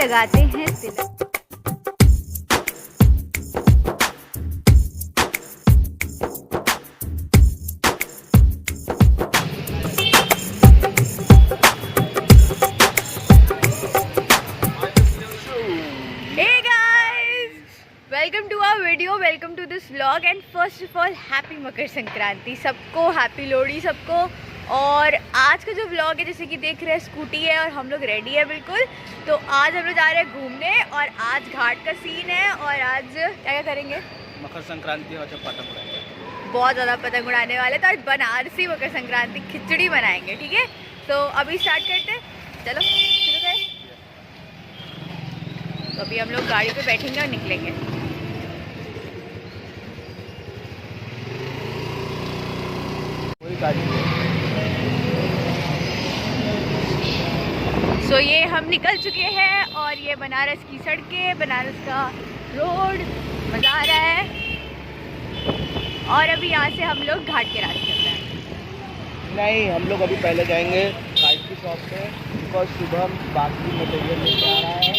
लगाते हैं तिलक। Welcome to our video, welcome to this vlog and first of all happy Makar Sankranti सबको, happy Lohri सबको। और आज का जो व्लॉग है जैसे कि देख रहे हैं स्कूटी है और हम लोग रेडी है बिल्कुल। तो आज हम लोग जा रहे हैं घूमने और आज घाट का सीन है। और आज क्या क्या करेंगे? मकर संक्रांति और जब पतंग उड़ाएंगे, बहुत ज़्यादा पतंग उड़ाने वाले। तो आज बनारसी मकर संक्रांति खिचड़ी बनाएंगे, ठीक है? तो अभी स्टार्ट करते हैं, चलो शुरू करें। तो अभी हम लोग गाड़ी पे बैठेंगे और निकलेंगे। सो ये हम निकल चुके हैं और ये बनारस की सड़कें, बनारस का रोड, मज़ा आ रहा है। और अभी यहाँ से हम लोग घाट के रास्ते पे हैं। नहीं, हम लोग अभी पहले जाएंगे काइट की शॉप पे, बिकॉज सुबह बाकी मटेरियल लेके आ रहा है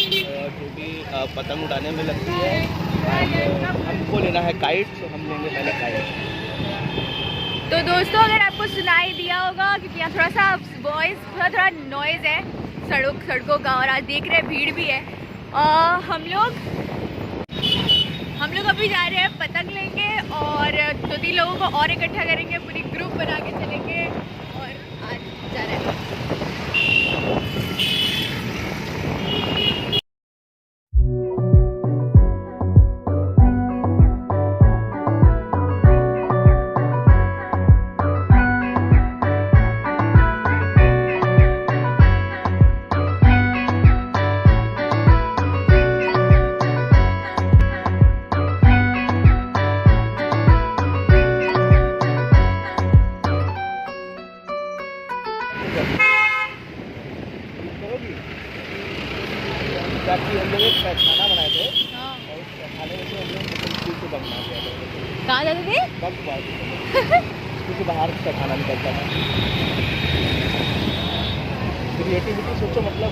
जो भी पतंग उड़ाने में लगती है। हमको लेना है काइट, तो हम लेंगे पहले काइट। तो दोस्तों अगर आपको सुनाई दिया होगा क्योंकि यहाँ थोड़ा सा वॉइस थोड़ा नॉइज़ है सड़कों का, और आज देख रहे हैं भीड़ भी है। हम लोग अभी जा रहे हैं पतंग लेंगे और 2-3 लोगों को और इकट्ठा करेंगे, पूरी ग्रुप बना के चलेंगे और आज जा रहे हैं। ताकि हम लोग एक खाना बनाए थे और उस खाने में से हम लोग स्कूल से बम मार गया था। कहाँ जाते थे? बम मार थे स्कूल से बाहर का खाना निकलता था। क्रिएटिविटी सोचो, मतलब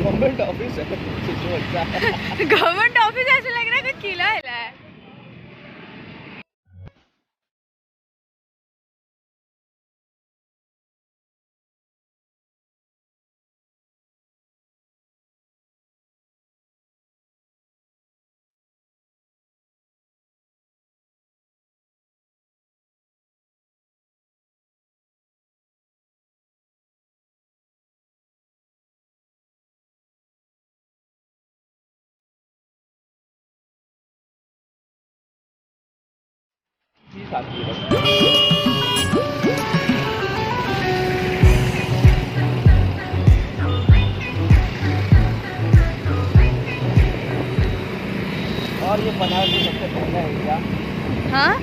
गवर्नमेंट ऑफिस है। गवर्नमेंट ऑफिस ऐसा लग रहा है कोई किला हिला है। और ये बनारस में सबसे महंगा एरिया। हाँ,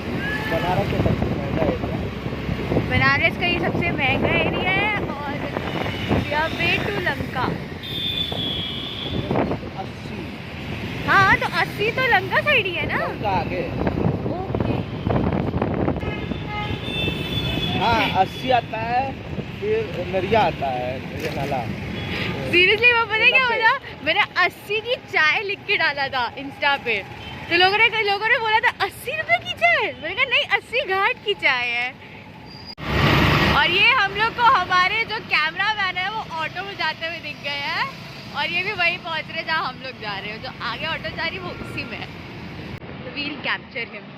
बनारस में सबसे महंगा एरिया। बनारस का ये सबसे महंगा एरिया है। और we are way to Lanka. 80। हाँ तो 80 तो लंका साइड ही है ना? लंका आगे। ओके। हाँ 80 आता है, फिर नरिया आता है, नरिया नाला। सीरियसली वो पता है क्या होता? मैंने 80 की चाय लिख के डाला था इंस्टा पे, तो लोगों ने बोला था 80 रुपए की चाय। मैंने कहा नहीं, 80 घाट की चाय है। और ये हम लोग को हमारे जो कैमरा मैन है वो ऑटो में जाते हुए दिख गए हैं और ये भी वहीं पहुंच रहे जहाँ हम लोग जा रहे हो। जो आगे ऑटो जा रही है वो उसी में है। तो वील कैप्चर हिम।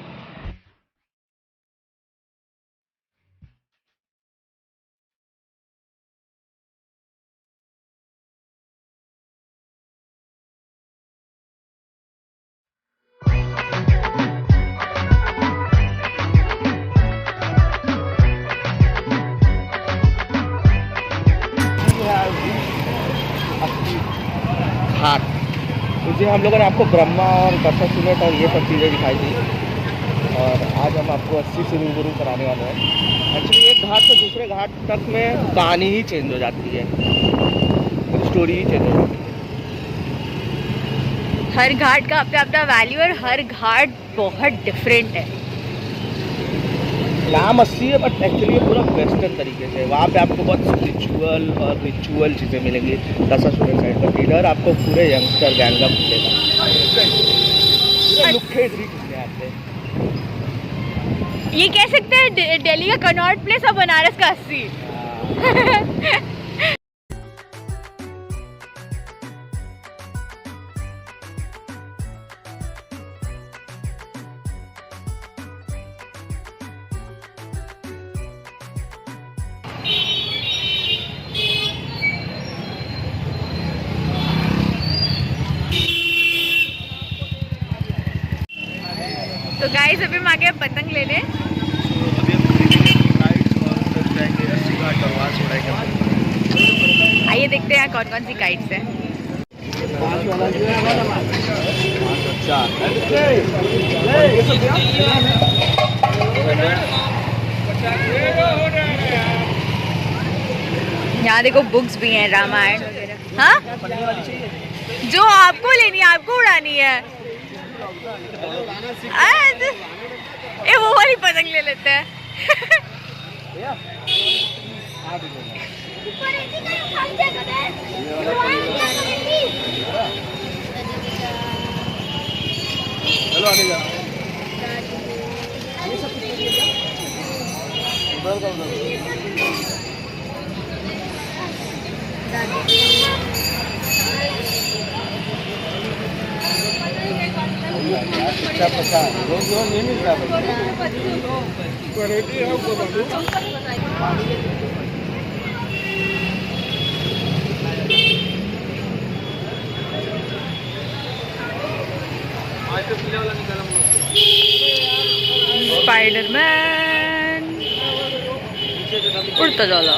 घाट, तो हम लोगों ने आपको ब्रह्मा और बरसासुरत और ये सब चीज़ें दिखाई थी। और आज हम आपको 80 से रूबरू कराने वाले हैं। एक्चुअली एक घाट से दूसरे घाट तक में कहानी ही चेंज हो जाती है, स्टोरी ही चेंज हो जाती है। हर घाट का अपना अपना वैल्यू और हर घाट बहुत डिफरेंट है। नाम 80 है बट एक्चुअली पूरा वेस्टर्न तरीके से। वहाँ पे आपको बहुत स्पिरिचुअल और रिचुअल चीज़ें मिलेंगी दशासुर साइड पर। इधर आपको पूरे यंगस्टर गैंग का मिलेगा, लुखे घूमने आते हैं। ये कह सकते हैं दिल्ली का कनॉट प्लेस और बनारस का 80। तो गाइस अभी हम आ गए पतंग लेने। अभी हम काइट्स और उधर जाएंगे 80 घाट और वहाँ से उड़ाएंगे। आइए देखते हैं कौन कौन सी काइट्स हैं। यहाँ देखो बुक्स भी हैं, रामायण वगैरह। हाँ, जो आपको लेनी है, आपको उड़ानी है। ए वो वाली पतंग ले लेते हैं। चलो आगे जाओ। नहीं मिलता स्पाइडरमैन उड़ता जाला।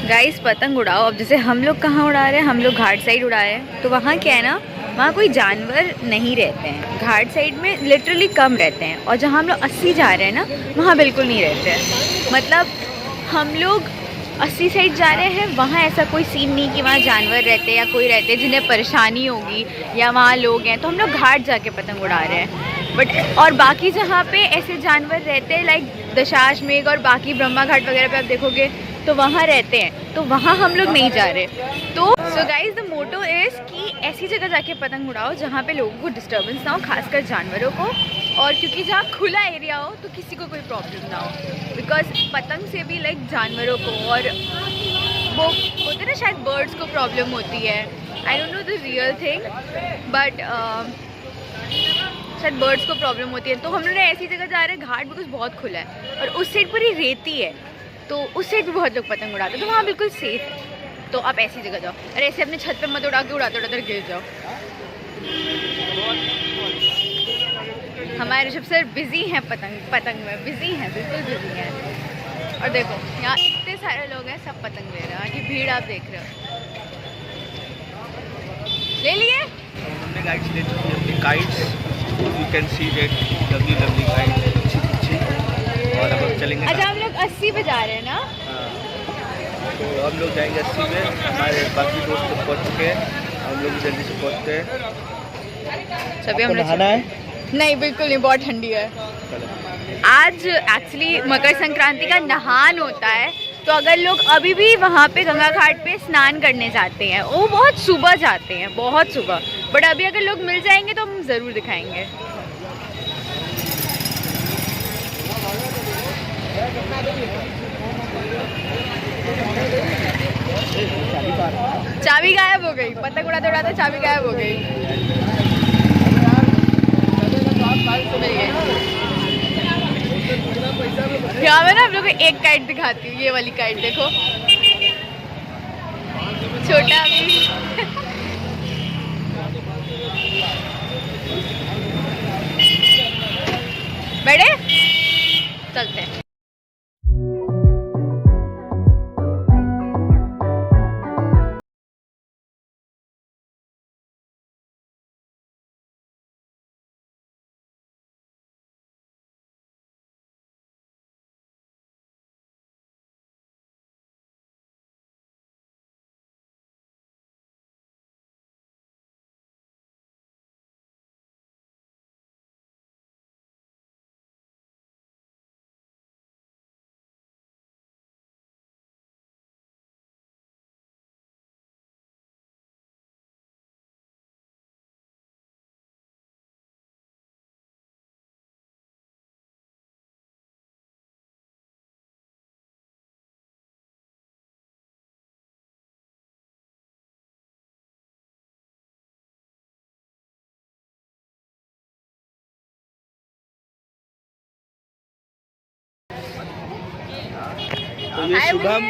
गाइस पतंग उड़ाओ। अब जैसे हम लोग कहाँ उड़ा रहे हैं, हम लोग घाट साइड उड़ा रहे हैं। तो वहाँ क्या है ना, वहाँ कोई जानवर नहीं रहते हैं। घाट साइड में लिटरली कम रहते हैं। और जहाँ हम लोग 80 जा रहे हैं ना, वहाँ बिल्कुल नहीं रहते हैं। मतलब हम लोग 80 साइड जा रहे हैं, वहाँ ऐसा कोई सीन नहीं कि वहाँ जानवर रहते हैं या कोई रहते हैं जिन्हें परेशानी होगी या वहाँ लोग हैं। तो हम लोग घाट जाके पतंग उड़ा रहे हैं। बट और बाकी जहाँ पे ऐसे जानवर रहते हैं लाइक दशाश्वमेध और बाकी ब्रह्मा घाट वगैरह पे आप देखोगे तो वहाँ रहते हैं, तो वहाँ हम लोग नहीं जा रहे। तो so guys the motto is कि ऐसी जगह जाके पतंग उड़ाओ जहाँ पे लोगों को डिस्टर्बेंस ना हो, खासकर जानवरों को। और क्योंकि जहाँ खुला एरिया हो तो किसी को कोई प्रॉब्लम ना हो। बिकॉज पतंग से भी लाइक जानवरों को और वो होते ना शायद बर्ड्स को प्रॉब्लम होती है। I don't know the real thing but शायद बर्ड्स को प्रॉब्लम होती है। तो हम लोग ऐसी जगह जा रहे हैं, घाट बिकॉज बहुत खुला है और उस साइड पूरी रेती है, तो उस साइड भी बहुत लोग पतंग उड़ाते हैं। तो वहाँ बिल्कुल सेफ है। तो आप ऐसी जगह जाओ और ऐसे अपने छत पे मत उड़ा के उड़ाते उड़ाते गिर जाओ। हमारे ऋषभ सर बिजी हैं पतंग में, बिजी हैं, बिल्कुल बिजी हैं। और देखो यहाँ इतने सारे लोग हैं, सब पतंग ले रहे हैं। कि भीड़ आप देख रहे हो। ले लिए हमने गाइड्स ले चुकी है अपनी kites. You can see that lovely lovely kites अच्छी। और अब हम चलेंगे। अच्छा हम लोग 80 पे जा रहे हैं ना। तो हम लोग जाएंगे 80 में। हमारे बाकी दोस्त तो पहुँच चुके हैं, हम लोग जल्दी से पहुँचते हैं। सभी हम नहाना है? नहीं बिल्कुल नहीं, बहुत ठंडी है। आज एक्चुअली मकर संक्रांति का नहान होता है। तो अगर लोग अभी भी वहाँ पे गंगा घाट पे स्नान करने जाते हैं, वो बहुत सुबह जाते हैं, बहुत सुबह। बट अभी अगर लोग मिल जाएंगे तो हम ज़रूर दिखाएंगे। चाबी गायब हो गई, पतंग उड़ाते उड़ाते चाबी गायब हो गई। यहाँ मैं ना आप लोगों को एक काइट दिखाती हूँ। ये वाली काइट देखो, छोटा भी। बड़े चलते हैं। तो ये शुभम,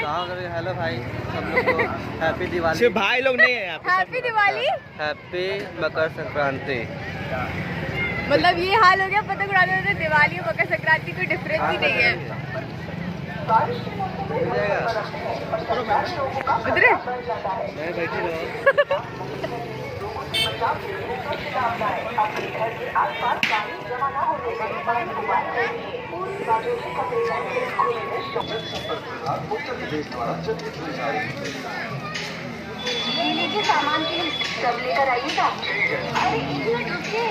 हेलो भाई, हम लोग को हैप्पी दिवाली। सिर्फ भाई लोग नहीं है यहाँ पे, हैप्पी दिवाली। हैप्पी मकर संक्रांति। मतलब ये हाल हो गया पतंग उड़ाने में, दिवाली और मकर संक्रांति कोई डिफरेंस ही नहीं है। उधर मैं बैठी रहो। सामान के सब लेकर आइएगा। अरे एक मिनट रुकिए।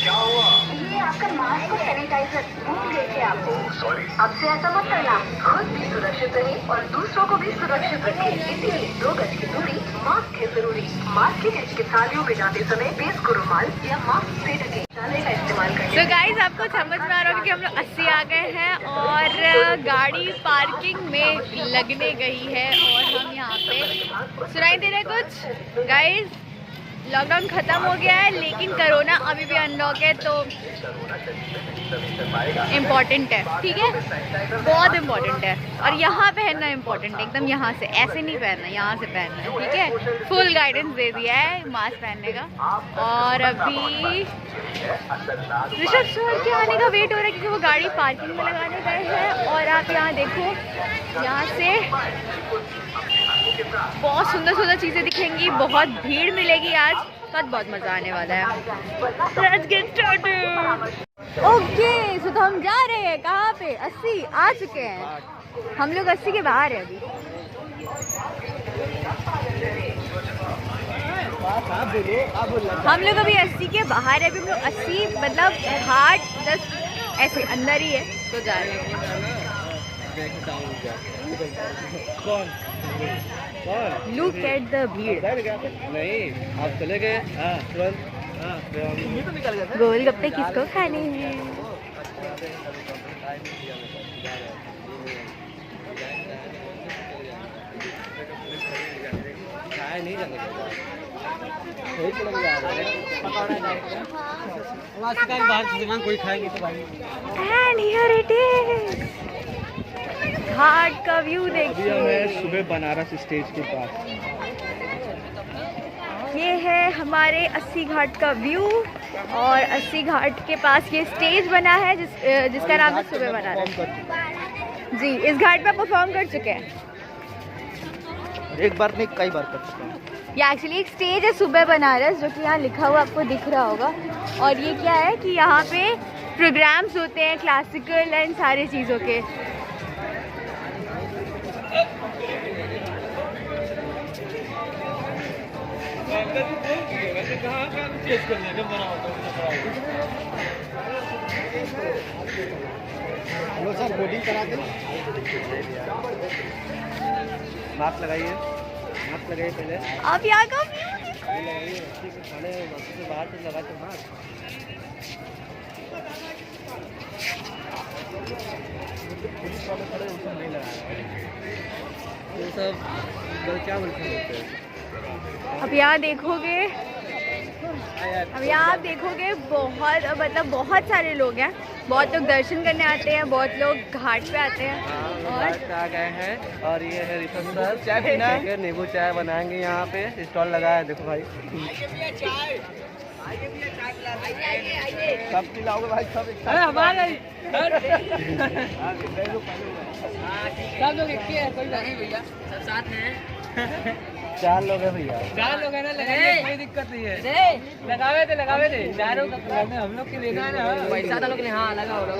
क्या हुआ? ये आपका मास्क और सैनिटाइजर भूल गए थे आपको। सॉरी। अब से ऐसा मत करना। खुद भी सुरक्षित रहे और दूसरों को भी सुरक्षित रखें। इसीलिए 2 गज की दूरी, मास्क है जरूरी। मास्क के चिकित्सालयों में जाते समय फेस को रुमाल या मास्क से ढके जाने का इस्तेमाल करें। तो गाइस आपको समझ में आ रहा होगा कि हम लोग 80 आ गए हैं और गाड़ी पार्किंग में लगने गई है और हम यहाँ पे सुनाई दे रहा है कुछ। गाइस लॉकडाउन खत्म हो गया है लेकिन कोरोना अभी भी अनलॉक है, तो इम्पॉर्टेंट है, ठीक है, बहुत इम्पॉर्टेंट है। और यहाँ पहनना इम्पॉर्टेंट है, एकदम यहाँ से, ऐसे नहीं पहनना, यहाँ से पहनना है, ठीक है। फुल गाइडेंस दे दिया है मास्क पहनने का। और अभी ऋषभ सर के आने का वेट हो रहा है क्योंकि वो गाड़ी पार्किंग में लगाने गए हैं। और आप यहाँ देखो, यहाँ से बहुत सुंदर सुंदर चीज़ें दिखेंगी, बहुत भीड़ मिलेगी आज, बहुत मज़ा आने वाला है। Let's get started। Okay so तो हम जा रहे हैं कहाँ पे, 80 आ चुके हैं हम लोग, 80 के बाहर है अभी। हम लोग अभी 80 के बाहर है, अभी हम लोग 80 मतलब घाट 10 ऐसे अंदर ही है, तो जा रहे हैं। लुक एट द भीड़। नहीं, आप चले गए तुरंत। गोलगप्पे किसको खाने हैं? नहीं जाने कोई खाएंगे तो भाई। And here it is। घाट का व्यू अभी देखिए। हमें सुबह बनारस स्टेज के पास। ये है हमारे 80 घाट का व्यू और 80 घाट के पास ये स्टेज बना है जिसका नाम है सुबह बनारस। जी, इस घाट पे परफॉर्म कर चुके हैं। एक बार नहीं, कई बार कर चुका हूँ। ये एक्चुअली एक स्टेज है सुबह बनारस, जो कि यहाँ लिखा हुआ आपको दिख रहा होगा। और ये क्या है कि यहाँ पे प्रोग्राम्स होते हैं क्लासिकल एंड सारी चीज़ों के। हेलो सर, बोर्डिंग करा के मास्क लगाइए, मास्क लगाइए पहले। अब यहाँ का लगाइए, खाने से बाहर से लगा के मास्क। पुलिस वाले खड़े उसमें नहीं लगा ये सब क्या बोलते हैं? अब यहाँ देखोगे, अब यहाँ आप देखोगे बहुत मतलब बहुत सारे लोग हैं, बहुत लोग दर्शन करने आते हैं, बहुत लोग घाट पे आते हैं। और आ गए हैं और ये है ऋषभ सर, चाय पीना है, नींबू चाय बनाएंगे। यहाँ पे स्टॉल लगाया है, देखो भाई। सब खिलाओगे भाई, सब एक साथ। हमारे सब लोग एक ही है, कोई नहीं भैया, सब साथ में हैं। 4 लोग हैं भैया। 4 लोग है ना, लगाने कोई दिक्कत नहीं है। लगावे थे चारों का हम लोग के लेना है ना। पैसा तो लोग ने, हाँ लगा हो रहा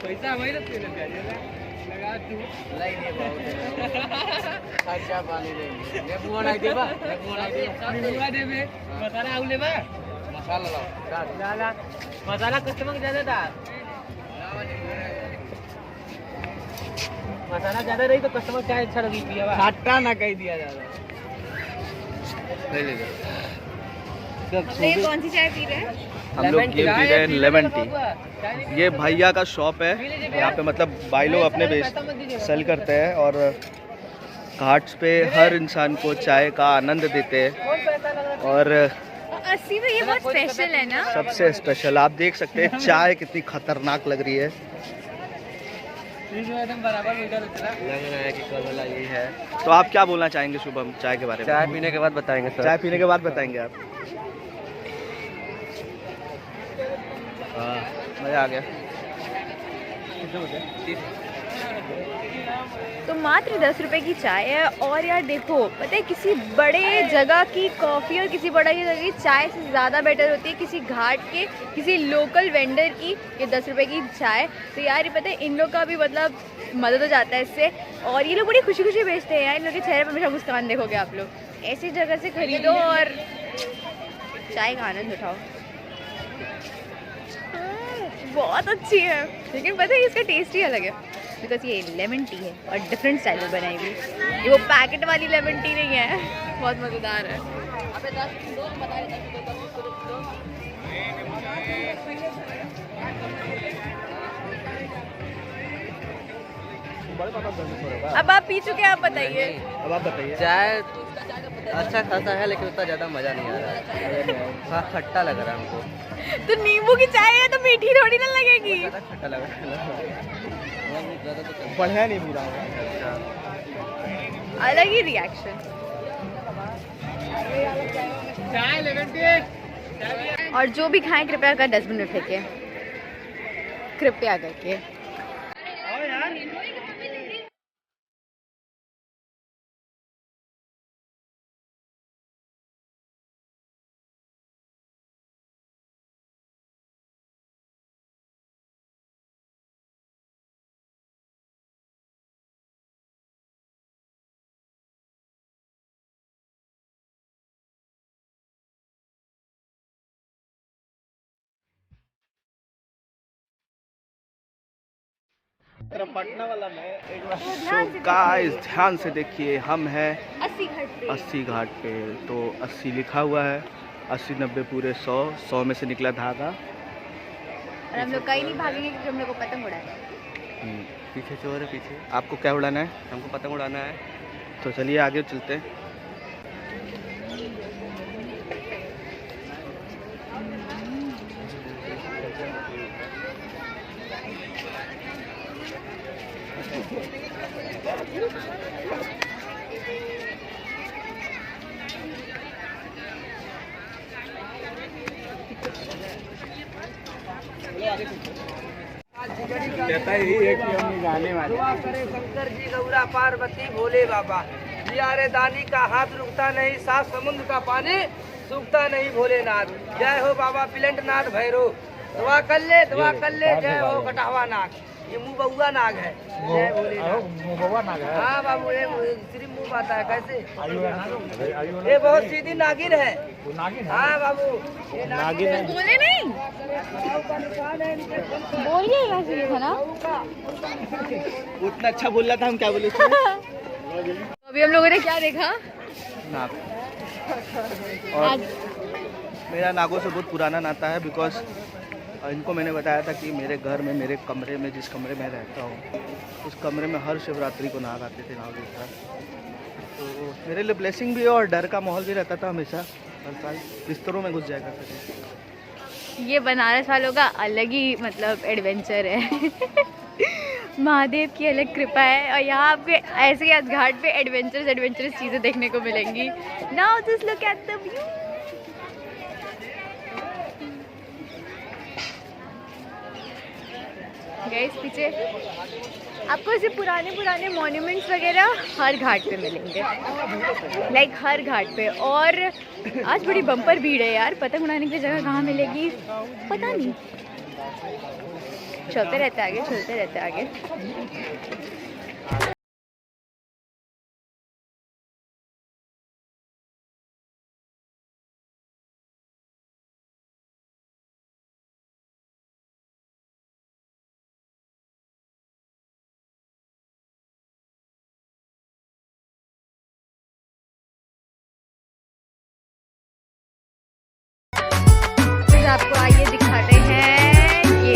पैसा वही लोग के लगा तू लाई दे खर्चा पानी दे नेबुआ नहीं देबा, नेबुआ देबे, मसाला आउ लेबा, मसाला लाओ, मसाला कस्टमर ज्यादा था, मसाला ज्यादा रही तो कस्टमर चाय अच्छा लगी पिया, खट्टा ना कह दिया ज्यादा। ये कौन सी चाय पी रहे हैं? हम लोग ये पी रहे हैं लेमन टी। ये भैया का शॉप है, यहाँ पे मतलब भाई लोग अपने सेल करते हैं और घाट्स पे हर इंसान को चाय का आनंद देते हैं। और 80 में ये बहुत स्पेशल है ना, सबसे स्पेशल आप देख सकते हैं चाय कितनी खतरनाक लग रही है। एकदम बराबर मीटर उतरा। लग रहा है कि कल वाला यही है। तो आप क्या बोलना चाहेंगे शुभम चाय के बारे में? चाय पीने के बाद बताएंगे सर। चाय पीने के बाद बताएंगे आप। मज़ा आ गया। तो मात्र 10 रुपए की चाय है। और यार देखो, पता है किसी बड़े जगह की कॉफ़ी और किसी बड़े जगह की चाय से ज़्यादा बेटर होती है किसी घाट के किसी लोकल वेंडर की ये 10 रुपए की चाय। तो यार ये पता है इन लोग का भी मतलब मदद हो जाता है इससे। और ये लोग बड़ी खुशी खुशी बेचते हैं यार। इन लोग के चेहरे पर हमेशा मुस्कान देखोगे आप लोग। ऐसी जगह से खरीदो और चाय का आनंद उठाओ। बहुत अच्छी है, लेकिन पता है इसका टेस्ट ही अलग है बिकॉज ये लेमन टी है और डिफरेंट स्टाइल में बनाई हुई। ये वो पैकेट वाली लेमन टी नहीं है। बहुत मज़ेदार है। अब आप पी चुके हैं, आप बताइए। अब आप बताइए। चाय अच्छा खासा है लेकिन उतना ज़्यादा मज़ा नहीं आ रहा है। हाँ खट्टा लग रहा है हमको। तो नींबू की चाय है तो मीठी थोड़ी ना लगेगी। ज़्यादा खट्टा लग रहा है। बढ़िया नहीं पूरा। अलग ही रिएक्शन। चाय लेमन टी। और जो भी खाएं कृपया कर डस्टबिन में फेंके, कृपया करके। पटना वाला में एक बार गाइस ध्यान से देखिए, हम हैं 80 घाट पे। 80 घाट पे। तो 80 लिखा हुआ है, 80 90 पूरे 100, 100 में से निकला धागा। और हम लोग कहीं नहीं भागेंगे क्योंकि हम लोग को पतंग उड़ाना है। पीछे चोर है पीछे। आपको क्या उड़ाना है? हमको पतंग उड़ाना है। तो चलिए आगे चलते हैं। कहता ही है कि हम गाने वाले। दुआ करे शंकर जी गौरा पार्वती भोले बाबा। जियारे दानी का हाथ रुकता नहीं, सात समुद्र का पानी सूखता नहीं भोलेनाथ। जय हो बाबा पिलंटनाथ भैरो। दुआ कर ले जय हो कटहवा नाग। ये मुँह बउआ नाग है। जय भोलेनाथ। हाँ बाबू ये सिर्फ मुँह आता है कैसे? ये बहुत सीधी नागिन है। हाँ बाबू ये नागिन है। बोले नहीं, बोलिए वैसे था ना। उतना अच्छा बोल रहा था, हम क्या बोले थे? तो अभी हम लोगों ने क्या देखा? नाग। और मेरा नागों से बहुत पुराना नाता है बिकॉज इनको मैंने बताया था कि मेरे घर में मेरे कमरे में जिस कमरे में रहता हूँ उस कमरे में हर शिवरात्रि को नाग आते थे, नाग देखा। तो मेरे लिए ब्लेसिंग भी है और डर का माहौल भी रहता था हमेशा। हर साल बिस्तरों में घुस जाया करते थे। ये बनारस वालों का अलग ही मतलब एडवेंचर है। महादेव की अलग कृपा है और यहाँ आपको ऐसे ही घाट पे एडवेंचरस चीज़ें देखने को मिलेंगी। Now just look at the view. Guys पीछे आपको ऐसे पुराने मॉन्यूमेंट्स वगैरह हर घाट पे मिलेंगे, लाइक हर घाट पे। और आज बड़ी बम्पर भीड़ है यार। पतंग उड़ाने की जगह कहाँ मिलेगी पता नहीं। चलते रहते आगे। आपको आइए दिखाते हैं ये।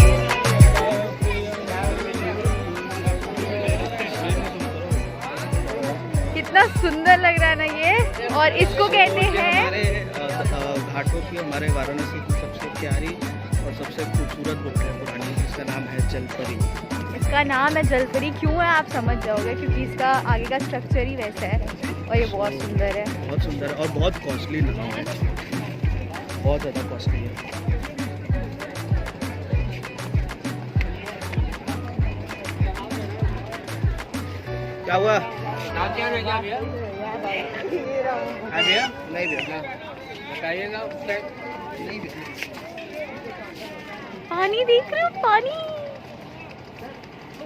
कितना सुंदर लग रहा है ना ये। और इसको कहते हैं हमारे घाटों की, हमारे वाराणसी की सबसे प्यारी और सबसे खूबसूरत बोट है पुरानी, जिसका नाम है जलपरी। इसका नाम है जलपरी, क्यों है आप समझ जाओगे, क्योंकि इसका आगे का स्ट्रक्चर ही वैसा है और ये बहुत सुंदर है। बहुत सुंदर है और बहुत कॉस्टली नाव है, बहुत ज़्यादा कॉस्टली है। क्या हुआ? नाम क्या है क्या भैया? है भैया? नहीं भैया, बताइएगा। नहीं भैया। पानी देख रहे हो, पानी,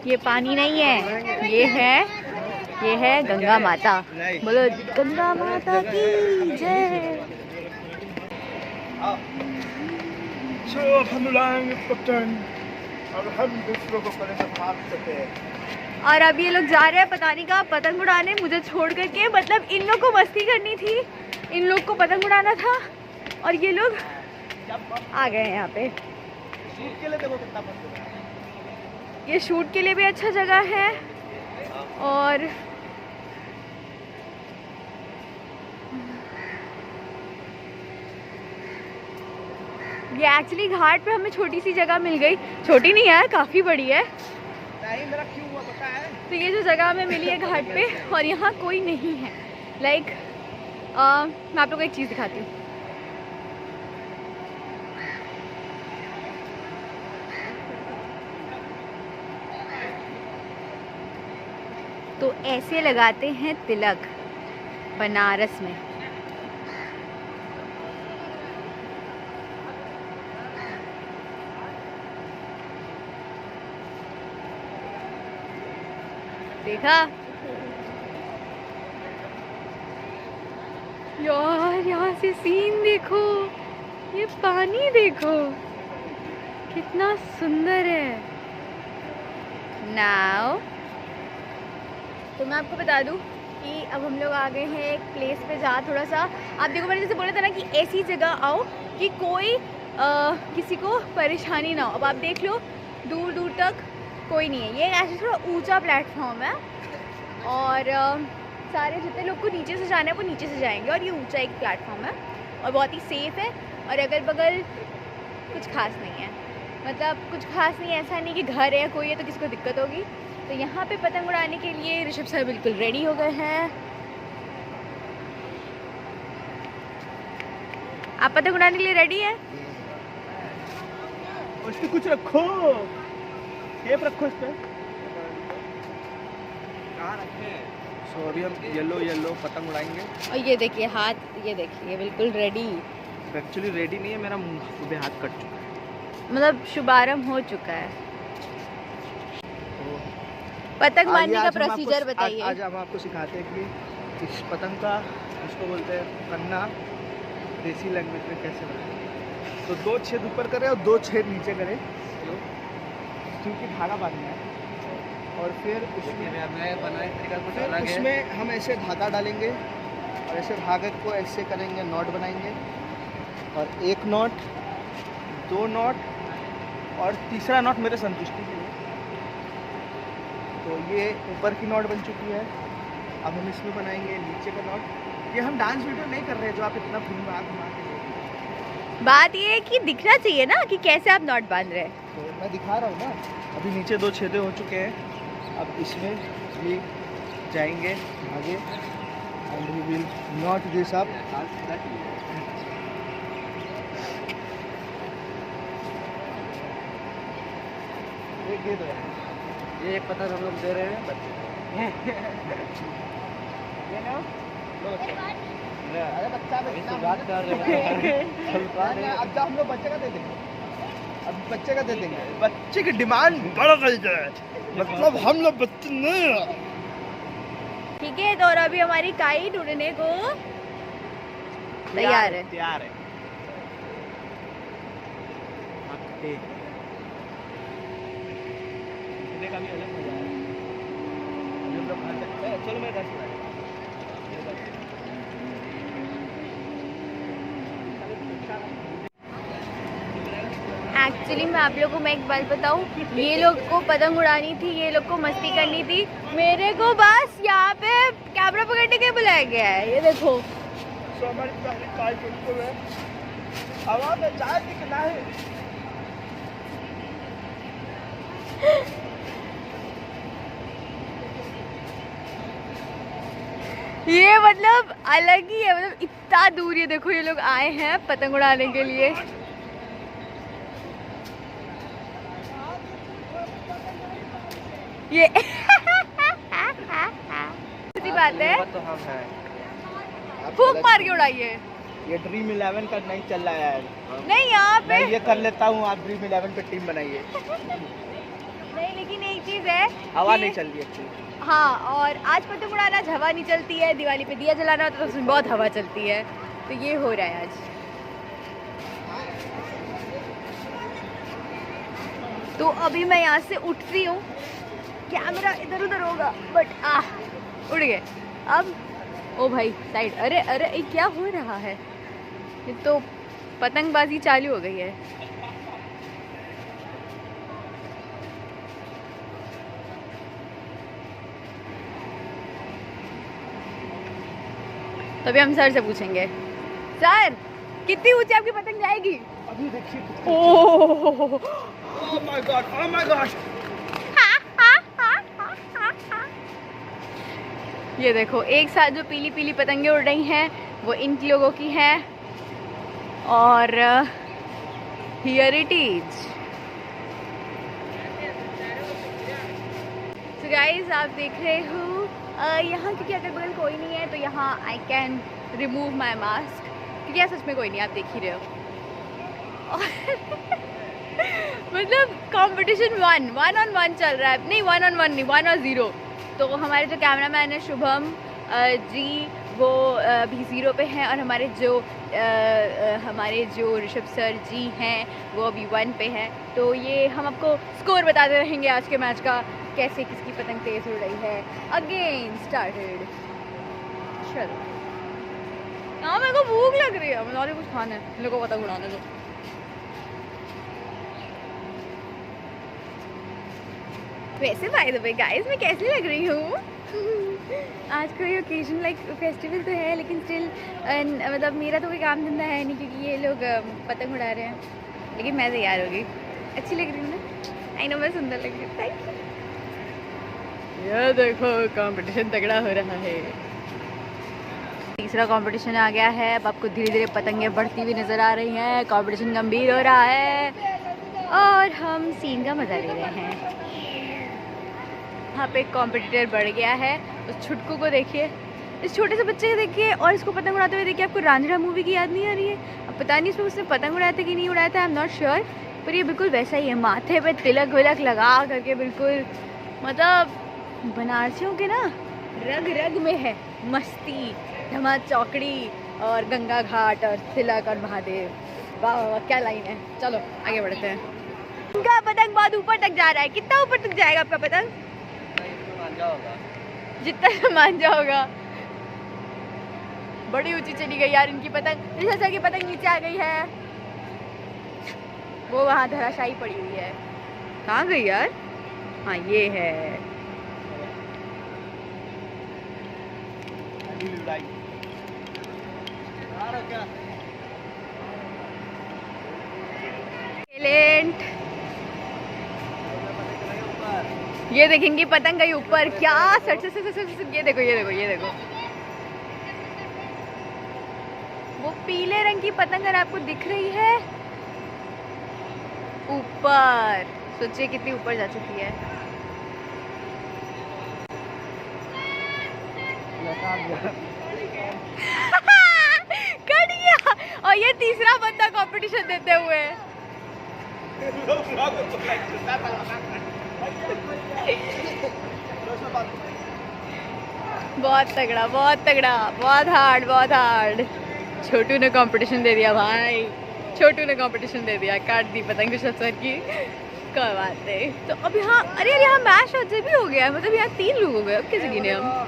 ये पानी नहीं है, ये है गंगा माता। बोलो गंगा माता की जय। अब हम उड़ाएंगे पतंग, अब हम दूसरों को करेंगे भाग सके। और अब ये लोग जा रहे हैं पता नहीं कहाँ पतंग उड़ाने, मुझे छोड़ करके। मतलब इन लोग को मस्ती करनी थी, इन लोग को पतंग उड़ाना था और ये लोग आ गए हैं यहाँ पे। शूट के लिए देखो कितना पसंद है। ये शूट के लिए भी अच्छा जगह है और ये एक्चुअली घाट पे हमें छोटी सी जगह मिल गई, छोटी नहीं है काफ़ी बड़ी है। नहीं मेरा क्यों हुआ पता है? तो ये जो जगह हमें मिली है घाट पे और यहाँ कोई नहीं है। लाइक मैं आप लोगों को एक चीज़ दिखाती हूँ। तो ऐसे लगाते हैं तिलक बनारस में। देखा यार, यहाँ से सीन देखो, ये पानी देखो कितना सुंदर है। नाउ तो मैं आपको बता दूं कि अब हम लोग आ गए हैं एक प्लेस पे जहाँ थोड़ा सा, आप देखो मैंने जैसे बोला था ना कि ऐसी जगह आओ कि कोई किसी को परेशानी ना हो। अब आप देख लो दूर दूर तक कोई नहीं है, ये ऐसे थोड़ा ऊंचा प्लेटफॉर्म है और सारे जितने लोग को नीचे से जाना है वो नीचे से जाएंगे और ये ऊंचा एक प्लेटफॉर्म है और बहुत ही सेफ़ है और अगल बगल कुछ खास नहीं है। मतलब कुछ खास नहीं है, ऐसा नहीं कि घर है कोई है तो किसी को दिक्कत होगी। तो यहाँ पे पतंग उड़ाने के लिए ऋषभ सर बिल्कुल रेडी हो गए हैं। आप पतंग उड़ाने के लिए रेडी है? उस पे कुछ रखो, टेप रखो इस पे। कहाँ रखे हैं? सो अभी हम येलो पतंग उड़ाएंगे। और ये देखिए हाथ, ये देखिए बिल्कुल रेडी। एक्चुअली रेडी नहीं है, मेरा मुंह सुबह हाथ कट चुका है। मतलब शुभारंभ हो चुका है। पतंग मारने का प्रोसीजर बताइए। आज हम आपको सिखाते हैं कि इस पतंग का, इसको बोलते हैं कन्ना, देसी लैंग्वेज में कैसे बनाएं। तो 2 छेद ऊपर करें और 2 छेद नीचे करें, क्योंकि धागा बांधना है। और फिर उसमें हम ऐसे धागा डालेंगे और ऐसे धागे को ऐसे करेंगे, नॉट बनाएंगे और 1 नॉट, 2 नॉट और तीसरा नॉट मेरे संतुष्टि के लिए। तो ये ऊपर की नॉट बन चुकी है। अब हम इसमें बनाएंगे नीचे का नॉट। ये हम डांस वीडियो नहीं कर रहे हैं जो आप इतना घुमा के देखिए। बात ये है कि दिखना चाहिए ना कि कैसे आप नॉट बांध रहे हैं। तो मैं दिखा रहा हूँ ना। अभी नीचे 2 छेदे हो चुके हैं, अब इसमें ये जाएंगे आगे and we will not this up. ये एक पतंग हम लोग दे रहे हैं बच्चे। अरे बच्चा बात कर रहे हैं। अब हम लोग बच्चे का दे देंगे, अब बच्चे का दे देंगे। बच्चे की डिमांड बढ़ गई है, मतलब हम लोग बच्चे नहीं। ठीक है, तो और अभी हमारी काइट उड़ने को तैयार है। तैयार है। का भी अलग मजा है। हम लोग खा सकते हैं। चलो मैं 10 एक्चुअली मैं आप लोगों को मैं एक बात बताऊं, ये लोग को पतंग उड़ानी थी, ये लोग को मस्ती करनी थी, मेरे को बस यहाँ पे कैमरा पकड़ने के बुलाया गया है। ये देखो हमारी पहली काइट उनको है, हवा में जाए दिखना है। मतलब अलग ही है, मतलब इतना दूर। ये देखो ये लोग आए हैं पतंग उड़ाने के लिए। ये ऐसी बात है, तो हम हैं। फूंक मार के उड़ाइए। ये ड्रीम 11 का नहीं चल रहा है यार। नहीं यहाँ पे मैं ये कर लेता हूँ, आप ड्रीम 11 पे टीम बनाइए। नहीं, लेकिन एक चीज है हवा कि- नहीं चल रही अच्छी। हाँ, और आज पतंग उड़ाना हवा नहीं चलती है, दिवाली पे दिया जलाना होता है तो उसमें बहुत हवा चलती है, तो ये हो रहा है आज। तो अभी मैं यहाँ से उठ रही हूँ, कैमरा इधर उधर होगा बट उड़ गए। अब ओ भाई साइड, अरे अरे ये क्या हो रहा है, ये तो पतंगबाजी चालू हो गई है। तभी हम सर से पूछेंगे, सर कितनी ऊंची आपकी पतंग जाएगी? अभी देखिए। Oh oh my God, oh my God. ये देखो एक साथ जो पीली पीली पतंगे उड़ रही हैं वो इन लोगों की हैं, और here it is. So guys आप देख रहे हो यहाँ, क्योंकि अगर बगल कोई नहीं है तो यहाँ I can remove my mask, क्योंकि यहाँ सच में कोई नहीं, आप देख ही रहे हो। मतलब कंपटीशन 1-on-1 चल रहा है, नहीं 1-on-1 नहीं, 1-0। तो हमारे जो कैमरामैन है शुभम जी वो अभी 0 पे हैं, और हमारे जो ऋषभ सर जी हैं वो अभी 1 पे हैं। तो ये हम आपको स्कोर बताते रहेंगे आज के मैच का, कैसे किसकी पतंग तेज उड़ रही है। Again started. चलो हाँ, मेरे को भूख लग रही है, मुझे कुछ खाना है, मेरे को पतंग उड़ाने दो। वैसे बाय द वे गाइस मैं कैसी लग रही हूँ? आज कोई ओकेजन लाइक फेस्टिवल तो है, लेकिन स्टिल मतलब मेरा तो कोई काम धंधा है नहीं, क्योंकि ये लोग पतंग उड़ा रहे हैं, लेकिन मैं तैयार होगी। अच्छी लग रही हूँ ना? आई नो मैं सुंदर लग रही हूँ, थैंक यू। ये देखो कंपटीशन तगड़ा हो रहा है। तीसरा कंपटीशन आ गया है, अब आपको धीरे धीरे पतंगे बढ़ती हुई नजर आ रही हैं, कंपटीशन गंभीर हो रहा है और हम सीन का मजा ले रहे हैं। यहाँ पे एक कॉम्पिटिटर बढ़ गया है, उस छुटकू को देखिए, इस छोटे से बच्चे को देखिए, और इसको पतंग उड़ाते हुए देखिए। आपको रांझना मूवी की याद नहीं आ रही है? अब पता नहीं इसमें उसने पतंग उड़ाया था कि नहीं उड़ाया था, आई एम नॉट श्योर, पर ये बिल्कुल वैसा ही है, माथे पे तिलक विलक लगा करके, बिल्कुल मतलब बनारसियों के ना रग रग में है मस्ती, धमा चौकड़ी और गंगा घाट और तिलक और महादेव। वाह वाह क्या लाइन है। चलो आगे बढ़ते हैं। उनका पतंग बहुत ऊपर तक जा रहा है, कितना ऊपर तक जाएगा आपका पतंग? जितना मांझा होगा। बड़ी ऊंची चली गई यार इनकी पतंग। ऋषभ सर की पतंग नीचे आ गई है, वो वहाँ धराशायी पड़ी हुई है। कहाँ गई यार? हाँ ये है। टैलेंट। ये देखेंगे पतंग गई ऊपर, क्या सट सट सट सट। ये देखो ये देखो ये देखो, वो पीले रंग की पतंग अगर आपको दिख रही है ऊपर, सोचिए कितनी ऊपर जा चुकी है। कट गया। और ये तीसरा बंदा कंपटीशन देते हुए। बहुत तगड़ा बहुत तगड़ा, बहुत हार्ड बहुत हार्ड। छोटू ने कंपटीशन दे दिया भाई, छोटू ने कंपटीशन दे दिया, काट दी पतंग ऋषभ सर की। कोई बात नहीं। तो अब यहाँ अरे यार यहाँ मैच आज भी हो गया है, मतलब यहाँ 3 लोग हो गए, अब कैसे गिने हम?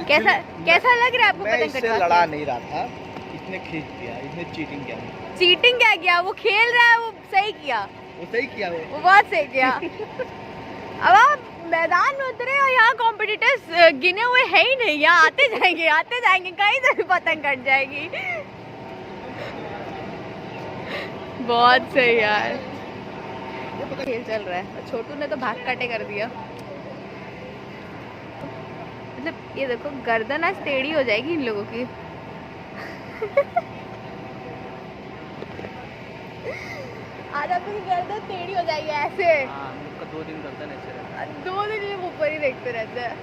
कैसा कैसा लग रहा है आपको पतंग कटवा के? लड़ा नहीं रहा था, इसने खींच दिया, इसने चीटिंग किया। चीटिंग क्या किया? वो खेल रहा है, वो सही किया, वो सही किया, वो बहुत सही किया। अब आप मैदान में उतरे और यहाँ कॉम्पिटिटर्स गिने हुए है ही नहीं, यहाँ आते जाएंगे कहीं से भी पतंग कट जाएगी। बहुत सही यार, खेल चल रहा है। छोटू ने तो भाग काटे कर दिया। मतलब ये देखो गर्दन आज टेढ़ी हो जाएगी इन लोगों की। आज आपकी गर्दन टेढ़ी हो जाएगी ऐसे। हाँ, हम लोग का 2 दिन गर्दन ऐसे रहता है। 2 दिन ये ऊपर ही देखते रहते हैं।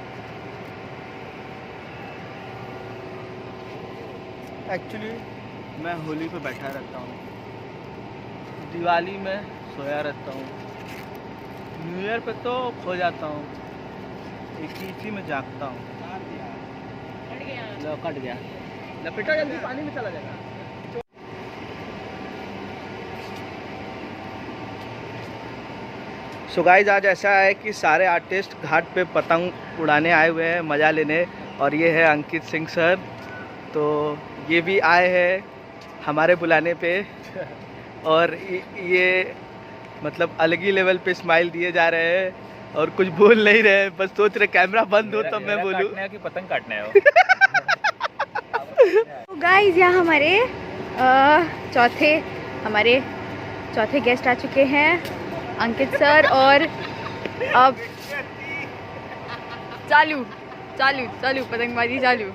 एक्चुअली मैं होली पे बैठा रहता हूँ, दिवाली में सोया रहता हूँ, न्यू ईयर पे तो खो जाता हूँ, एक ही इसी में जागता हूँ। लो कट गया, लपेटा जल्दी पानी में चला जाएगा। सो गाइस आज ऐसा है कि सारे आर्टिस्ट घाट पे पतंग उड़ाने आए हुए हैं मज़ा लेने, और ये है अंकित सिंह सर, तो ये भी आए हैं हमारे बुलाने पे, और ये मतलब अलग ही लेवल पे स्माइल दिए जा रहे हैं और कुछ बोल नहीं रहे, बस सोच रहे कैमरा बंद हो तब मैं बोलूँ कि पतंग काटना है। तो गाइस यहाँ हमारे चौथे गेस्ट आ चुके हैं, अंकित सर, और अब चालू पतंगबाजी चालू।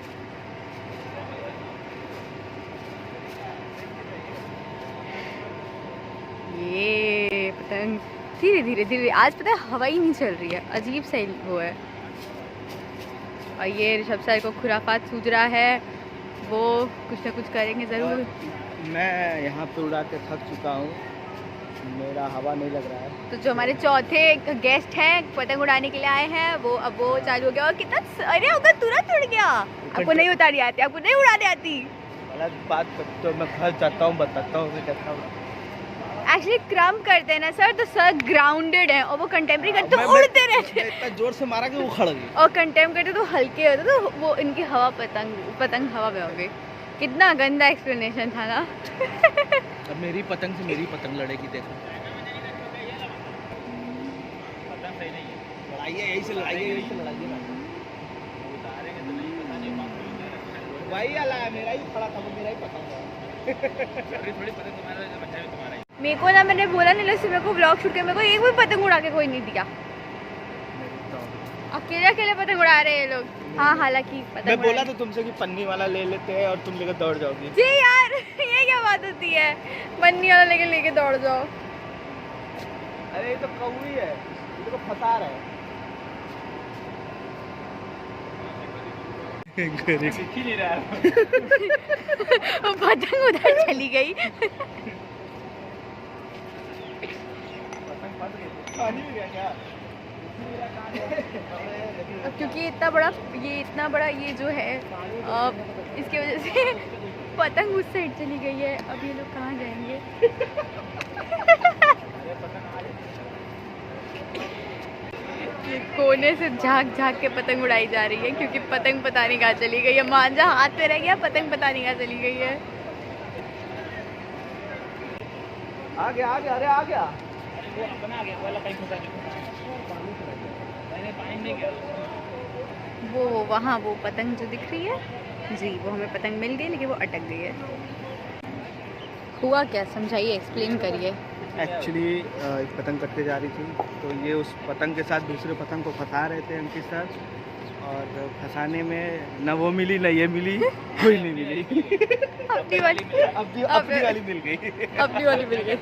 ये पतंग धीरे धीरे आज पता है हवा ही नहीं चल रही है, अजीब सा वो है। और ये ऋषभ सर को खुराफात सूझ रहा है, वो कुछ ना कुछ करेंगे ज़रूर। मैं यहाँ पे उड़ा के थक चुका हूँ, मेरा हवा नहीं लग रहा है। तो जो हमारे चौथे गेस्ट हैं पतंग उड़ाने के लिए आए हैं, वो चालू हो गया। और कितना अरे होगा तुरंत उड़ गया। आपको नहीं उतारनी आती, आपको नहीं उड़ाने आती। गलत बात करते हो, मैं घर जाता हूँ बताता हूँ कैसा हुआ। एक्चुअली क्रम करते हैं ना सर, तो सर ग्राउंडेड है और वो कंटेम्प्रेरी करते तो उड़ते रहते हैं। इतना जोर से मारा कि वो खड़ गई। और कंटेम करते तो हल्के होते, तो वो इनकी हवा पतंग हवा में हो गई। कितना गंदा एक्सप्लेनेशन था ना। अब मेरी पतंग से मेरी पतंग लड़ेगी, देखो लड़ाइए, यही से लड़ाइए ना। वही वाला है, मेरा ही खड़ा था, वो मेरा ही पतंग है। मेरे को ना, मैंने बोला नहीं लस्सी, मेरे को व्लॉग शूट के मेरे को एक भी पतंग उड़ा के कोई नहीं दिया। अकेले पतंग उड़ा रहे हैं लोग। हाँ हालांकि मैं बोला तो तुमसे कि पन्नी वाला ले लेते हैं और तुम लेकर दौड़ जाओगी। जी यार ये क्या बात होती है, पन्नी वाला लेके दौड़ जाओ। अरे ये तो कौवी है, ये तो फंसा रहा है। सीख ही नहीं रहा। पतंग उधर चली गई। पानी में गया क्या? अब क्योंकि इतना बड़ा ये जो है, इसकी वजह से पतंग उस साइड चली गई है। अब ये लोग कहाँ जाएंगे? ये कोने से झांक के पतंग उड़ाई जा रही है, क्योंकि पतंग पता नहीं कहाँ चली गई है। मांझा हाथ में रह गया, पतंग पता नहीं कहाँ चली गई है। आ गया, अरे आ गया। वो वहाँ वो पतंग जो दिख रही है जी, वो हमें पतंग मिल गई, लेकिन वो अटक गई है। हुआ क्या, समझाइए, एक्सप्लेन करिए। एक्चुअली एक पतंग कटते जा रही थी, तो ये उस पतंग के साथ दूसरे पतंग को फंसा रहे थे अंकित सर, और फंसाने में न वो मिली न ये मिली, कोई नहीं मिली। अपनी वाली मिल गई। अपनी वाली मिल गई।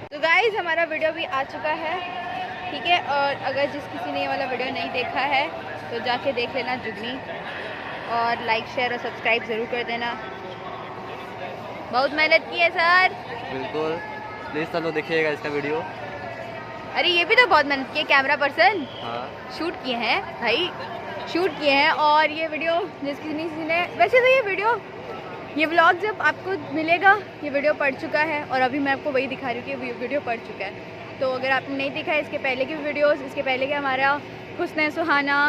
तो गाइज हमारा वीडियो भी आ चुका है, ठीक है। और अगर जिस किसी ने ये वाला वीडियो नहीं देखा है तो जाके देख लेना जुगनी, और लाइक शेयर और सब्सक्राइब ज़रूर कर देना। बहुत मेहनत की है सर। बिल्कुल, प्लीज़ सब लोग देखिएगा इसका वीडियो। अरे ये भी तो बहुत मेहनत की है, कैमरा पर्सन हाँ, शूट किए हैं भाई, शूट किए हैं। और ये वीडियो जिस किसी ने, वैसे तो ये व्लॉग जब आपको मिलेगा ये वीडियो पड़ चुका है, और अभी मैं आपको वही दिखा रही हूँ कि वीडियो पड़ चुका है। तो अगर आपने नहीं देखा है इसके पहले की वीडियोस, इसके पहले के हमारा हुस्न सुहाना,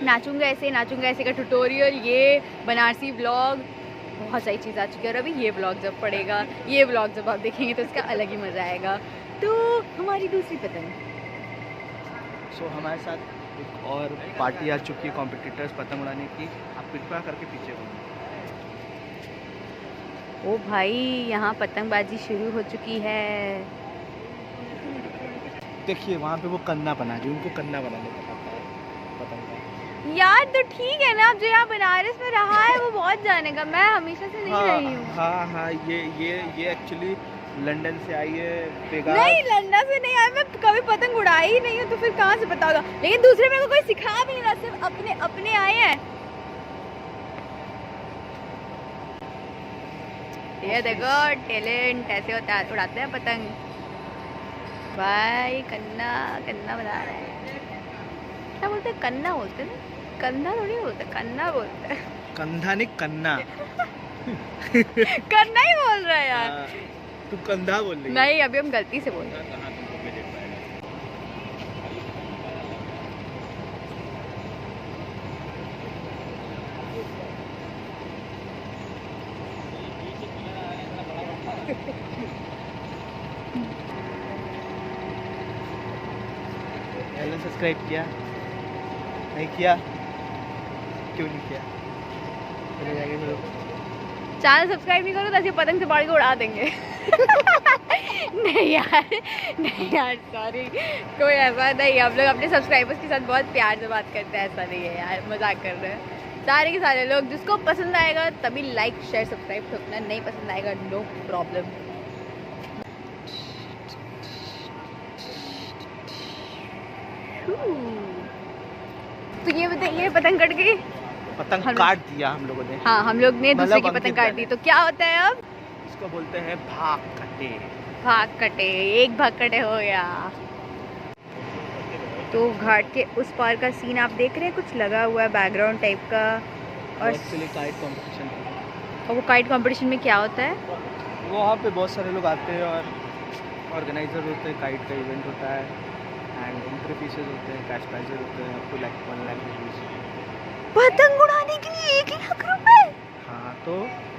नाचूंगा ऐसे का ट्यूटोरियल, ये बनारसी व्लॉग, बहुत सारी चीज़ आ चुकी है। और अभी ये व्लॉग जब पड़ेगा, ये व्लॉग जब आप देखेंगे तो इसका अलग ही मज़ा आएगा। तो हमारी दूसरी पतंग। सो हमारे साथ एक और पार्टी आ चुकी है कॉम्पिटिटर्स पतंग उड़ाने की, आप कृपया करके पीछे हो। ओ भाई यहाँ पतंगबाजी शुरू हो चुकी है। देखिए वहाँ पे वो कन्ना बना रही, उनको कन्ना बनाने का पता है पतंग का। यार तो ठीक है ना, अब जो यहाँ बनारस में रहा है वो बहुत जानेगा, मैं हमेशा से नहीं रही हूँ। हाँ हाँ, ये एक्चुअली लंदन से आई है पेगास। नहीं लंदन से नहीं आई, मैं कभी पतंग उड़ाई ही नहीं हूँ, तो फिर कहाँ से पता होगा। लेकिन दूसरे मेरे को कोई सिखा भी नहीं रहा, सिर्फ अपने अपने आए हैं। ये देखो टैलेंट ऐसे होता है, उड़ाते हैं पतंग। भाई कन्ना कन्ना बना रहे हैं, क्या बोलते हैं, कन्ना बोलते हैं ना, कंधा थोड़ी बोलते, कन्ना बोलते हैं। कंधा नहीं कन्ना। कन्ना ही बोल रहा है यार। तू कंधा बोल रही है। नहीं अभी हम गलती से बोल रहे हैं। कहाँ तुमको भेज पाएगा। चैनल सब्सक्राइब किया नहीं किया, क्यों नहीं किया? चले जाएंगे फिर। चैनल सब्सक्राइब नहीं करो तो ऐसे पतंग से बाढ़ के उड़ा देंगे। नहीं यार सॉरी, कोई ऐसा नहीं, हम लोग अपने सब्सक्राइबर्स के साथ बहुत प्यार से बात करते हैं, ऐसा नहीं है यार, मजाक कर रहे हैं। सारे के सारे लोग, जिसको पसंद आएगा तभी लाइक शेयर सब्सक्राइब ठोकना, नहीं पसंद आएगा नो प्रॉब्लम। तो ये बताइए, ये पतंग कट गई, पतंग काट दिया हम लोगों ने। हाँ हम लोग ने दूसरे की मतलब पतंग अंकित काट दी, तो क्या होता है अब? इसको बोलते हैं भाग कटे। भाग कटे, एक भाग कटे हो गया। तो घाट के उस पार का सीन आप देख रहे हैं, कुछ लगा हुआ है बैकग्राउंड टाइप का। और एक्चुअली काइट कंपटीशन, और वो काइट कंपटीशन में क्या होता है? वहाँ पे बहुत सारे लोग आते हैं और ऑर्गेनाइजर होते हैं, काइट का इवेंट होता है एंड एंट्री फीसेस होते हैं, कैश प्राइजेस होते हैं, up to like 1 lakh rupees. पतंग उड़ाने के लिए 1 लाख रुपए? हाँ तो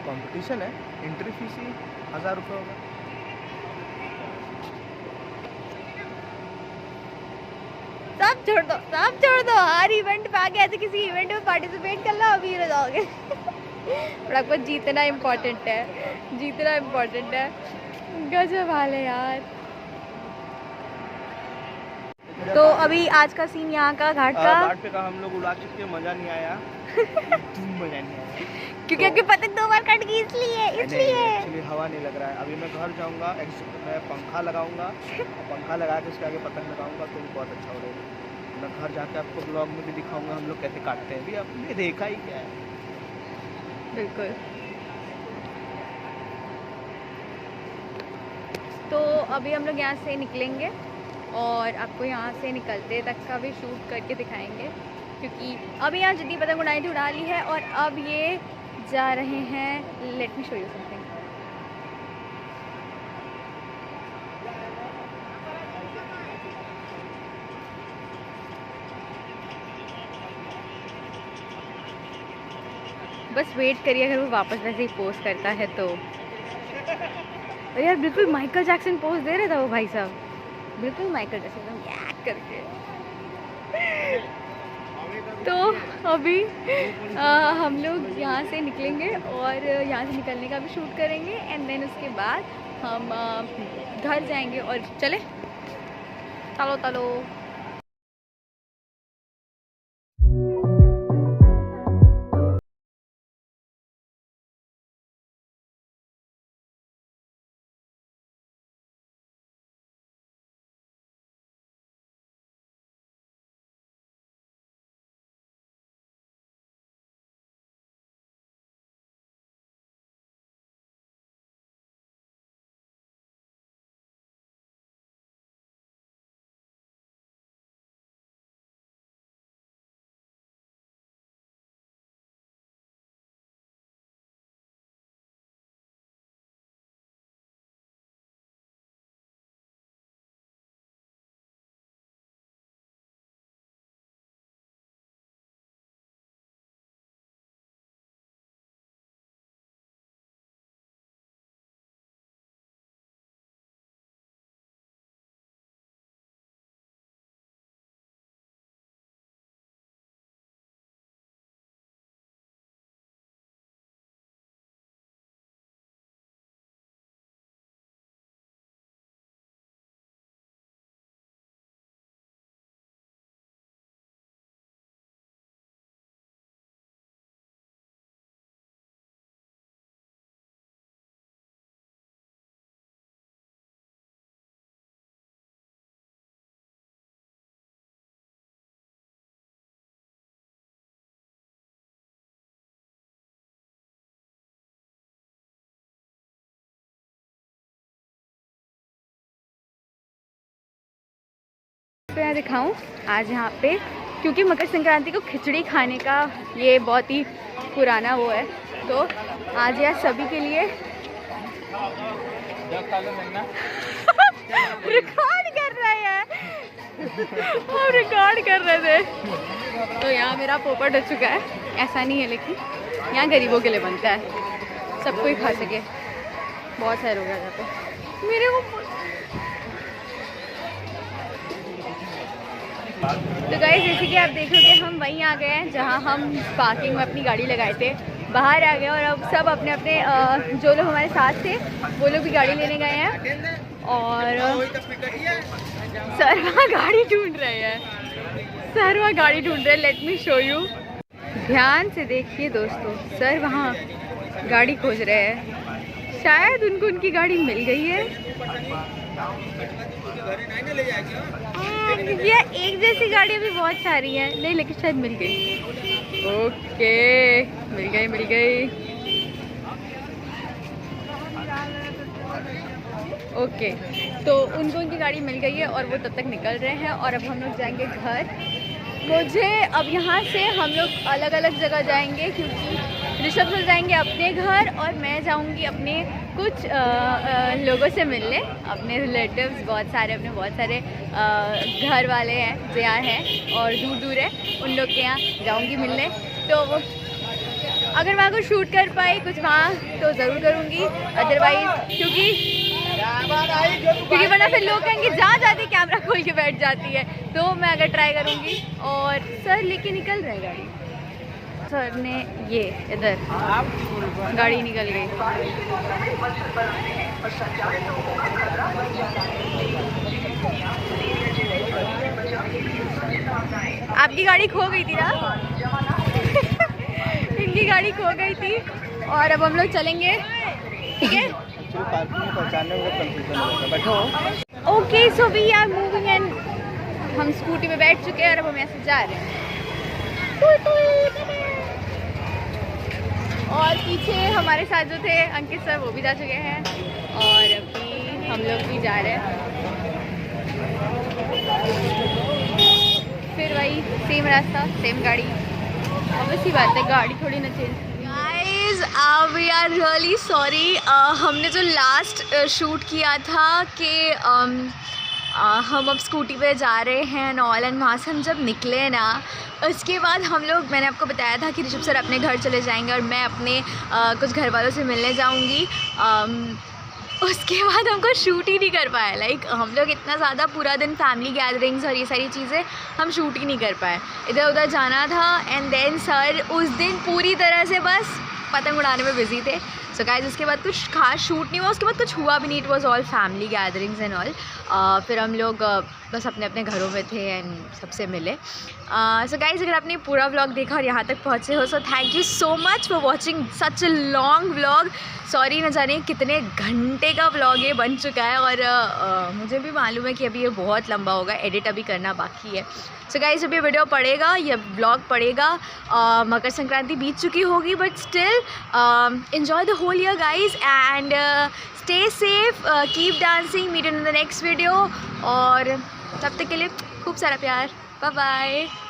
कंपटीशन है, एंट्री फीस ही 1000 रुपये होगा। सब छोड़ दो, सब छोड़ दो, हर इवेंट पे आके ऐसे किसी इवेंट में पार्टिसिपेट कर लो, अभी रह जाओगे। और आपको जीतना इम्पोर्टेंट है, जीतना इम्पोर्टेंट है। गजब हाल है यार। तो अभी आज का सीन यहाँ का घाट का, घाट पे का हम लोग उड़ा चुके, मज़ा नहीं आया। मज़ा नहीं आया क्योंकि आपकी पतंग 2 बार कट गई, इसलिए एक्चुअली हवा नहीं लग रहा है। अभी मैं घर जाऊंगा, मैं पंखा लगाऊंगा और पंखा लगा के उसके आगे पतंग लगाऊंगा तो बहुत अच्छा उड़ेगा। मैं घर जाके आपको ब्लॉग में भी दिखाऊंगा हम लोग कैसे काटते हैं, भी आपने देखा ही क्या है। बिल्कुल। तो अभी हम लोग यहाँ से निकलेंगे और आपको यहाँ से निकलते तक का भी शूट करके दिखाएंगे, क्योंकि अभी यहाँ जितनी पतंग उड़ाई थी उड़ा ली है और अब ये जा रहे हैं। Let me show you something. बस वेट करिए, अगर वो वापस वैसे ही पोज करता है तो। और यार बिल्कुल माइकल जैक्सन पोज दे रहा था वो भाई साहब, बिल्कुल माइकल जैक्सन याद करके। तो अभी हम लोग यहाँ से निकलेंगे और यहाँ से निकलने का भी शूट करेंगे एंड देन उसके बाद हम घर जाएंगे। और चले, चलो चलो। मैं दिखाऊं आज यहाँ पे, क्योंकि मकर संक्रांति को खिचड़ी खाने का ये बहुत ही पुराना वो है, तो आज यार सभी के लिए रिकॉर्ड कर रहे हैं हम रिकॉर्ड कर रहे थे। तो यहाँ मेरा पोपट हो चुका है, ऐसा नहीं है लेकिन यहाँ गरीबों के लिए बनता है, सब कोई खा सके। बहुत सारे हो गया यहाँ पे मेरे को। तो गाइस जैसे कि आप देखोगे हम वहीं आ गए हैं जहाँ हम पार्किंग में अपनी गाड़ी लगाए थे, बाहर आ गए और अब सब अपने अपने जो लोग हमारे साथ थे वो लोग भी गाड़ी लेने गए हैं और सर वहाँ गाड़ी ढूंढ रहे हैं, सर वहाँ गाड़ी ढूंढ रहे हैं। लेट मी शो यू, ध्यान से देखिए दोस्तों, सर वहाँ गाड़ी खोज रहे हैं, शायद उनको उनकी गाड़ी मिल गई है। ये एक जैसी गाड़ी भी बहुत सारी है, नहीं लेकिन शायद मिल गई। ओके मिल गई ओके, तो उनको उनकी गाड़ी मिल गई है और वो तब तक निकल रहे हैं और अब हम लोग जाएंगे घर। मुझे अब यहाँ से हम लोग अलग अलग जगह जाएंगे क्योंकि ऋषभ सर जाएंगे अपने घर और मैं जाऊँगी अपने कुछ लोगों से मिलने, अपने रिलेटिव्स बहुत सारे घर वाले हैं जो यहाँ हैं और दूर दूर है, उन लोग के यहाँ जाऊँगी मिलने। तो अगर वहाँ को शूट कर पाई कुछ वहाँ तो ज़रूर करूँगी, अदरवाइज़ क्योंकि वरना फिर लोग कहेंगे जहाँ जाती कैमरा खोल के बैठ जाती है, तो मैं अगर ट्राई करूँगी। और सर लेके निकल रहे गाड़ी, सर ने ये इधर गाड़ी निकल गई। आपकी गाड़ी खो गई थी ना इनकी गाड़ी खो गई थी और अब हम लोग चलेंगे, ठीक है। Okay so we are moving and हम स्कूटी पे बैठ चुके हैं और अब हम ऐसे जा रहे हैं। और पीछे हमारे साथ जो थे अंकित सर वो भी जा चुके हैं और अभी हम लोग भी जा रहे हैं, फिर वही सेम रास्ता सेम गाड़ी, ऑब्वियसली बात है गाड़ी थोड़ी ना change. Guys we are really sorry, हमने जो लास्ट शूट किया था कि हम अब स्कूटी पे जा रहे हैं नॉल एंड वहाँ से हम जब निकले ना उसके बाद हम लोग, मैंने आपको बताया था कि ऋषभ सर अपने घर चले जाएंगे और मैं अपने कुछ घर वालों से मिलने जाऊंगी। उसके बाद हमको शूट ही नहीं कर पाए, लाइक हम लोग इतना ज़्यादा पूरा दिन फैमिली गैदरिंग्स और ये सारी चीज़ें हम शूट ही नहीं कर पाए, इधर उधर जाना था। एंड देन सर उस दिन पूरी तरह से बस पतंग उड़ाने में बिजी थे। सो गाइस उसके बाद कुछ खास शूट नहीं हुआ, उसके बाद कुछ हुआ भी नहीं, it was all family gatherings and all. फिर हम लोग बस अपने अपने घरों में थे एंड सबसे मिले। सो गाइस अगर आपने पूरा व्लॉग देखा और यहाँ तक पहुँचे हो so thank you so much for watching such a long vlog. Sorry न जाने कितने घंटे का व्लॉग ये बन चुका है और मुझे भी मालूम है कि अभी ये बहुत लंबा होगा, एडिट अभी करना बाकी है। सो गाइस जब ये वीडियो पड़ेगा, ये व्लॉग पड़ेगा, मकर संक्रांति बीत चुकी होगी, but still enjoy the whole year guys and stay safe, keep dancing, meet in the next video और तब तक के लिए खूब सारा प्यार, बाय बाय।